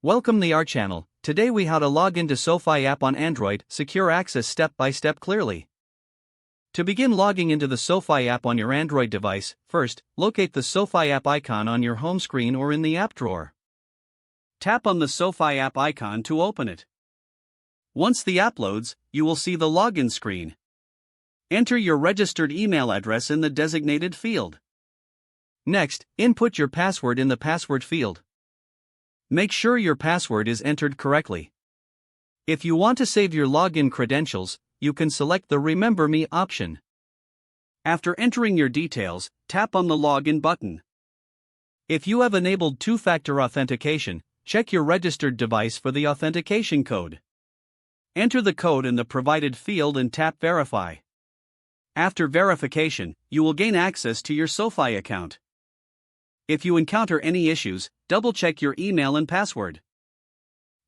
Welcome to our channel. Today we how to log into SoFi app on Android, secure access step by step clearly. To begin logging into the SoFi app on your Android device, first, locate the SoFi app icon on your home screen or in the app drawer. Tap on the SoFi app icon to open it. Once the app loads, you will see the login screen. Enter your registered email address in the designated field. Next, input your password in the password field. Make sure your password is entered correctly. If you want to save your login credentials, you can select the Remember Me option. After entering your details, tap on the Login button. If you have enabled two-factor authentication, check your registered device for the authentication code. Enter the code in the provided field and tap Verify. After verification, you will gain access to your SoFi account. If you encounter any issues, double-check your email and password.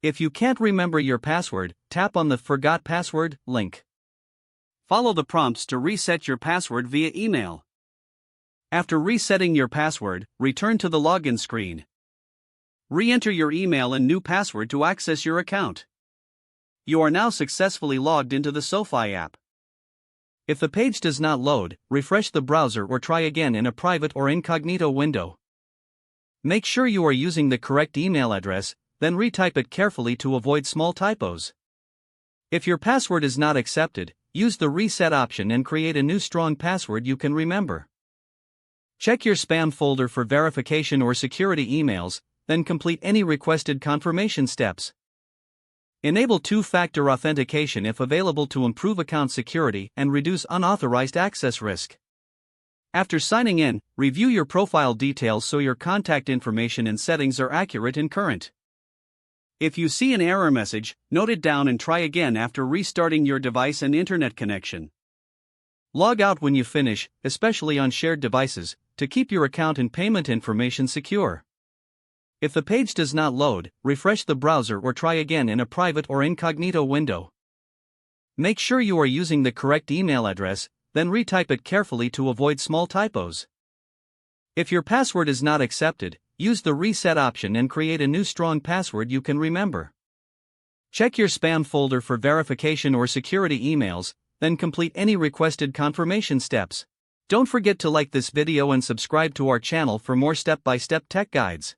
If you can't remember your password, tap on the Forgot Password link. Follow the prompts to reset your password via email. After resetting your password, return to the login screen. Re-enter your email and new password to access your account. You are now successfully logged into the SoFi app. If the page does not load, refresh the browser or try again in a private or incognito window. Make sure you are using the correct email address, then retype it carefully to avoid small typos. If your password is not accepted, use the reset option and create a new strong password you can remember. Check your spam folder for verification or security emails, then complete any requested confirmation steps. Enable two-factor authentication if available to improve account security and reduce unauthorized access risk. After signing in, review your profile details so your contact information and settings are accurate and current. If you see an error message, note it down and try again after restarting your device and internet connection. Log out when you finish, especially on shared devices, to keep your account and payment information secure. If the page does not load, refresh the browser or try again in a private or incognito window. Make sure you are using the correct email address, then retype it carefully to avoid small typos. If your password is not accepted, use the reset option and create a new strong password you can remember. Check your spam folder for verification or security emails, then complete any requested confirmation steps. Don't forget to like this video and subscribe to our channel for more step-by-step tech guides.